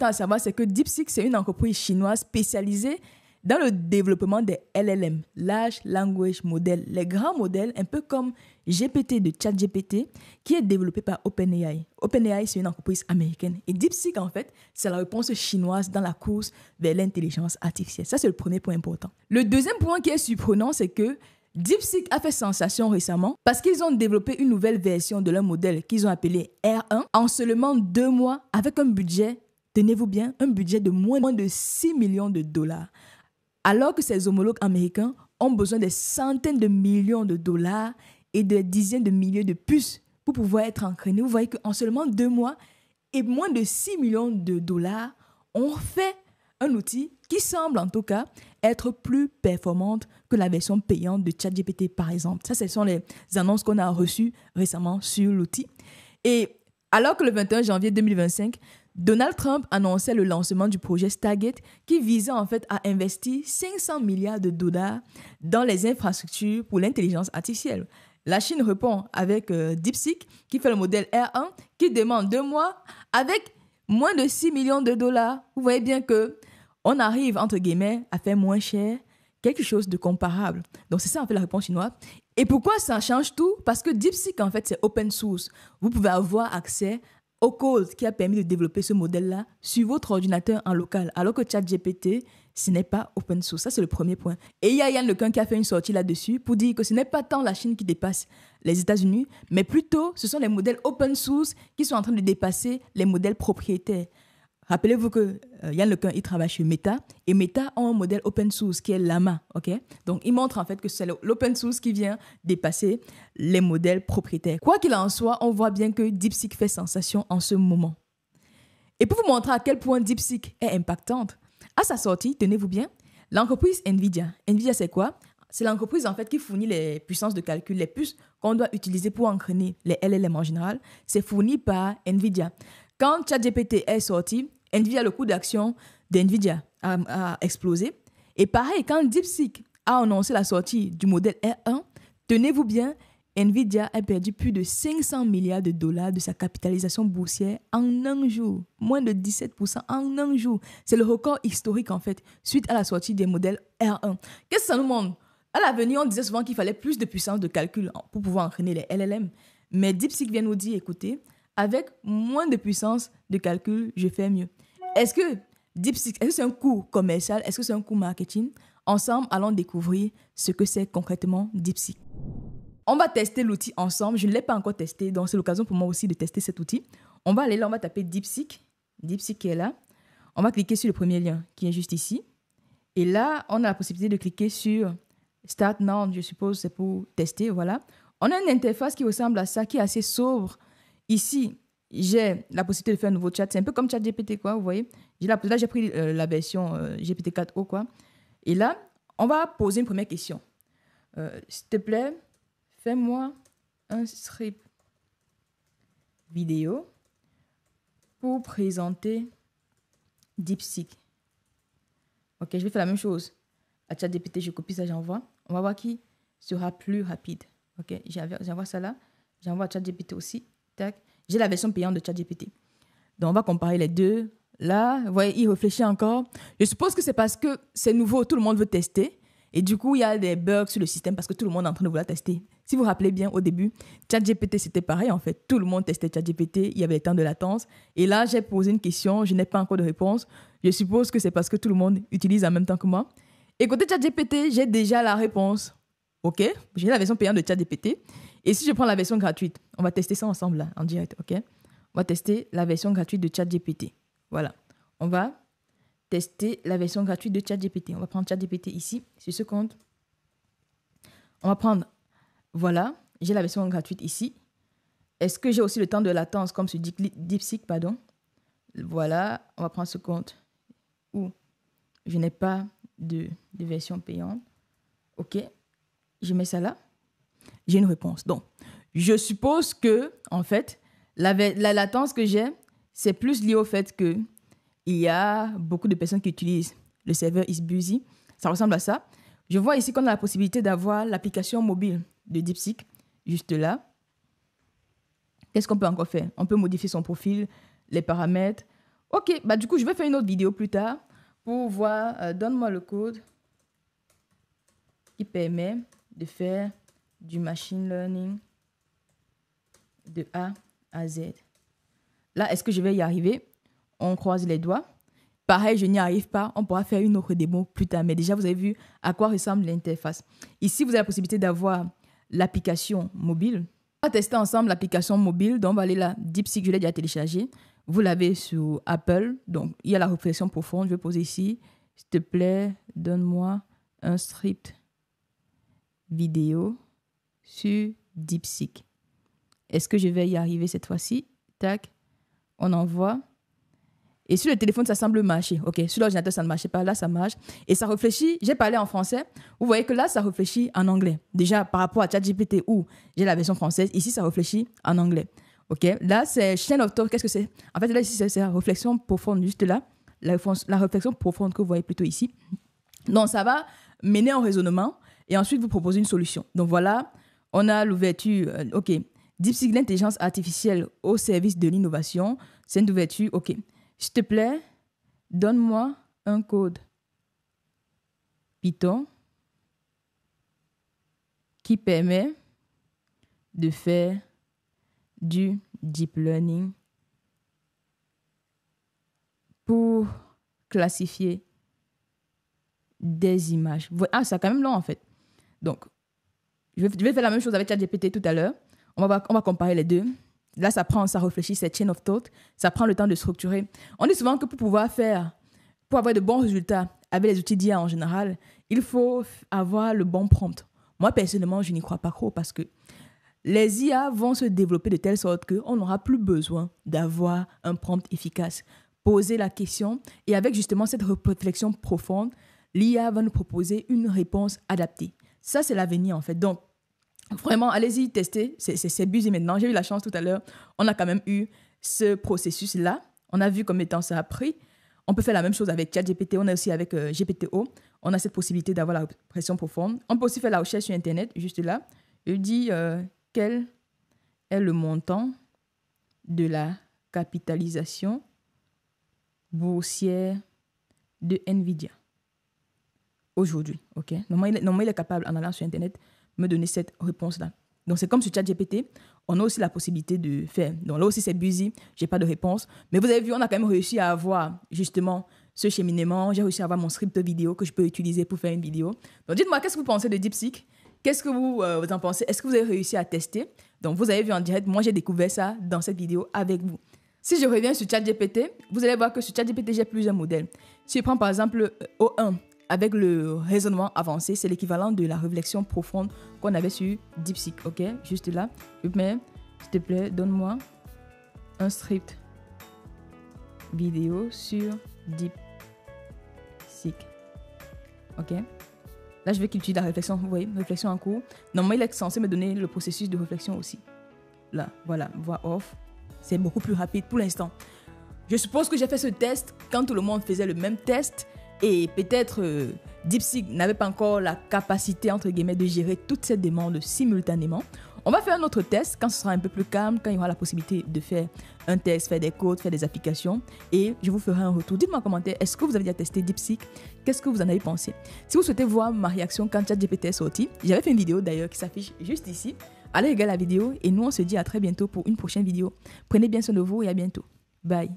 à savoir, c'est que DeepSeek, c'est une entreprise chinoise spécialisée dans le développement des LLM, Large Language Model, les grands modèles, un peu comme GPT de ChatGPT, qui est développé par OpenAI. OpenAI, c'est une entreprise américaine. Et DeepSeek, en fait, c'est la réponse chinoise dans la course vers l'intelligence artificielle. Ça, c'est le premier point important. Le deuxième point qui est surprenant, c'est que DeepSeek a fait sensation récemment parce qu'ils ont développé une nouvelle version de leur modèle qu'ils ont appelé R1 en seulement 2 mois avec un budget, tenez-vous bien, un budget de moins de 6 millions de dollars. Alors que ses homologues américains ont besoin des centaines de millions de dollars et des dizaines de milliers de puces pour pouvoir être entraînés. Vous voyez qu'en seulement 2 mois et moins de 6 millions de dollars, on fait un outil qui semble en tout cas être plus performante que la version payante de ChatGPT par exemple. Ça, ce sont les annonces qu'on a reçues récemment sur l'outil. Et alors que le 21 janvier 2025, Donald Trump annonçait le lancement du projet Stargate qui visait en fait à investir 500 milliards de dollars dans les infrastructures pour l'intelligence artificielle. La Chine répond avec DeepSeek qui fait le modèle R1 qui demande 2 mois avec moins de 6 millions de dollars. Vous voyez bien que on arrive, entre guillemets, à faire moins cher, quelque chose de comparable. Donc, c'est ça, en fait, la réponse chinoise. Et pourquoi ça change tout? Parce que DeepSeek, en fait, c'est open source. Vous pouvez avoir accès au code qui a permis de développer ce modèle-là sur votre ordinateur en local, alors que ChatGPT, ce n'est pas open source. Ça, c'est le premier point. Et il y a Yann LeCun qui a fait une sortie là-dessus pour dire que ce n'est pas tant la Chine qui dépasse les États-Unis, mais plutôt, ce sont les modèles open source qui sont en train de dépasser les modèles propriétaires. Rappelez-vous que Yann LeCun, il travaille chez Meta, et Meta a un modèle open source qui est Llama, ok? Donc, il montre en fait que c'est l'open source qui vient dépasser les modèles propriétaires. Quoi qu'il en soit, on voit bien que DeepSeek fait sensation en ce moment. Et pour vous montrer à quel point DeepSeek est impactante, à sa sortie, tenez-vous bien, l'entreprise NVIDIA. NVIDIA, c'est quoi? C'est l'entreprise en fait qui fournit les puissances de calcul, les puces qu'on doit utiliser pour entraîner les LLM en général. C'est fourni par NVIDIA. Quand ChatGPT est sorti, NVIDIA, le coût d'action d'NVIDIA a explosé. Et pareil, quand DeepSeek a annoncé la sortie du modèle R1, tenez-vous bien, NVIDIA a perdu plus de 500 milliards de dollars de sa capitalisation boursière en un jour. Moins de 17% en un jour. C'est le record historique en fait, suite à la sortie des modèles R1. Qu'est-ce que ça nous montre? À l'avenir, on disait souvent qu'il fallait plus de puissance de calcul pour pouvoir entraîner les LLM. Mais DeepSeek vient nous dire, écoutez, avec moins de puissance de calcul, je fais mieux. Est-ce que DeepSeek, est-ce que c'est un coût commercial? Est-ce que c'est un coût marketing? Ensemble, allons découvrir ce que c'est concrètement DeepSeek. On va tester l'outil ensemble. Je ne l'ai pas encore testé, donc c'est l'occasion pour moi aussi de tester cet outil. On va aller là, on va taper DeepSeek. DeepSeek qui est là. On va cliquer sur le premier lien qui est juste ici. Et là, on a la possibilité de cliquer sur Start Now, je suppose, c'est pour tester, voilà. On a une interface qui ressemble à ça, qui est assez sobre. Ici, j'ai la possibilité de faire un nouveau chat. C'est un peu comme ChatGPT, quoi, vous voyez. Là, j'ai pris la version GPT-4o, quoi. Et là, on va poser une première question. S'il te plaît, fais-moi un script vidéo pour présenter DeepSeek. Ok, je vais faire la même chose. À ChatGPT, je copie ça, j'envoie. On va voir qui sera plus rapide. Ok, j'envoie ça là. J'envoie à ChatGPT aussi. Tac. J'ai la version payante de ChatGPT. Donc, on va comparer les deux. Là, vous voyez, il réfléchit encore. Je suppose que c'est parce que c'est nouveau, tout le monde veut tester. Et du coup, il y a des bugs sur le système parce que tout le monde est en train de vouloir tester. Si vous vous rappelez bien, au début, ChatGPT, c'était pareil en fait. Tout le monde testait ChatGPT, il y avait le temps de latence. Et là, j'ai posé une question, je n'ai pas encore de réponse. Je suppose que c'est parce que tout le monde utilise en même temps que moi. Et côté ChatGPT, j'ai déjà la réponse. OK, j'ai la version payante de ChatGPT. Et si je prends la version gratuite, on va tester ça ensemble là, en direct, OK? On va tester la version gratuite de ChatGPT. Voilà. On va tester la version gratuite de ChatGPT. On va prendre ChatGPT ici, sur ce compte. On va prendre, voilà, j'ai la version gratuite ici. Est-ce que j'ai aussi le temps de latence comme sur DeepSeek, pardon? Voilà, on va prendre ce compte où je n'ai pas de version payante. OK, je mets ça là. J'ai une réponse. Donc, je suppose que, en fait, la latence que j'ai, c'est plus lié au fait que il y a beaucoup de personnes qui utilisent le serveur is busy. Ça ressemble à ça. Je vois ici qu'on a la possibilité d'avoir l'application mobile de DeepSeek, juste là. Qu'est-ce qu'on peut encore faire? On peut modifier son profil, les paramètres. Ok, bah du coup, je vais faire une autre vidéo plus tard pour voir, donne-moi le code qui permet de faire du machine learning de A à Z. Là, est-ce que je vais y arriver? On croise les doigts. Pareil, je n'y arrive pas. On pourra faire une autre démo plus tard. Mais déjà, vous avez vu à quoi ressemble l'interface. Ici, vous avez la possibilité d'avoir l'application mobile. On va tester ensemble l'application mobile. Donc, on va aller là. DeepSeek, je l'ai déjà téléchargé. Vous l'avez sur Apple. Donc, il y a la réflexion profonde. Je vais poser ici. S'il te plaît, donne-moi un script vidéo sur DeepSeek. Est-ce que je vais y arriver cette fois-ci? Tac. On envoie. Et sur le téléphone, ça semble marcher. OK, sur l'ordinateur, ça ne marchait pas. Là, ça marche. Et ça réfléchit. J'ai parlé en français. Vous voyez que là, ça réfléchit en anglais. Déjà, par rapport à ChatGPT où j'ai la version française, ici, ça réfléchit en anglais. OK, là, c'est chain of thought. Qu'est-ce que c'est? En fait, là, ici, c'est la réflexion profonde. Juste là, la réflexion profonde que vous voyez plutôt ici. Donc, ça va mener en raisonnement et ensuite vous proposer une solution. Donc, voilà, on a l'ouverture. OK, DeepSeek, l'intelligence artificielle au service de l'innovation. C'est une ouverture. OK. S'il te plaît, donne-moi un code Python qui permet de faire du deep learning pour classifier des images. Ah, c'est quand même long en fait. Donc, je vais faire la même chose avec ChatGPT tout à l'heure. On va comparer les deux. Là, ça réfléchit, c'est chain of thought. Ça prend le temps de structurer. On dit souvent que pour avoir de bons résultats avec les outils d'IA en général, il faut avoir le bon prompt. Moi, personnellement, je n'y crois pas trop parce que les IA vont se développer de telle sorte qu'on n'aura plus besoin d'avoir un prompt efficace. Poser la question et avec justement cette réflexion profonde, l'IA va nous proposer une réponse adaptée. Ça, c'est l'avenir en fait. Donc, vraiment, allez-y, testez. C'est busy maintenant. J'ai eu la chance tout à l'heure. On a quand même eu ce processus-là. On a vu combien de temps ça a pris. On peut faire la même chose avec ChatGPT. On a aussi avec GPTO. On a cette possibilité d'avoir la pression profonde. On peut aussi faire la recherche sur Internet, juste là. Je dis quel est le montant de la capitalisation boursière de NVIDIA aujourd'hui. Okay? Normalement, il est capable, en allant sur Internet, me donner cette réponse-là. Donc, c'est comme sur ChatGPT, on a aussi la possibilité de faire. Donc, là aussi, c'est busy, je n'ai pas de réponse. Mais vous avez vu, on a quand même réussi à avoir justement ce cheminement. J'ai réussi à avoir mon script vidéo que je peux utiliser pour faire une vidéo. Donc, dites-moi, qu'est-ce que vous pensez de DeepSeek? Qu'est-ce que vous en pensez? Est-ce que vous avez réussi à tester? Donc, vous avez vu en direct, moi, j'ai découvert ça dans cette vidéo avec vous. Si je reviens sur ChatGPT, vous allez voir que sur ChatGPT, j'ai plusieurs modèles. Si je prends par exemple O1, avec le raisonnement avancé, c'est l'équivalent de la réflexion profonde qu'on avait sur DeepSeek. OK? Juste là. Mais, s'il te plaît, donne-moi un script vidéo sur DeepSeek. OK? Là, je veux qu'il utilise la réflexion. Vous voyez, réflexion en cours. Normalement, il est censé me donner le processus de réflexion aussi. Là, voilà, voix off. C'est beaucoup plus rapide pour l'instant. Je suppose que j'ai fait ce test quand tout le monde faisait le même test. Et peut-être DeepSeek n'avait pas encore la capacité, entre guillemets, de gérer toutes ces demandes simultanément. On va faire un autre test quand ce sera un peu plus calme, quand il y aura la possibilité de faire un test, faire des codes, faire des applications. Et je vous ferai un retour. Dites-moi en commentaire, est-ce que vous avez déjà testé DeepSeek? Qu'est-ce que vous en avez pensé? Si vous souhaitez voir ma réaction quand ChatGPT est sorti, j'avais fait une vidéo d'ailleurs qui s'affiche juste ici. Allez regarder la vidéo et nous on se dit à très bientôt pour une prochaine vidéo. Prenez bien soin de vous et à bientôt. Bye.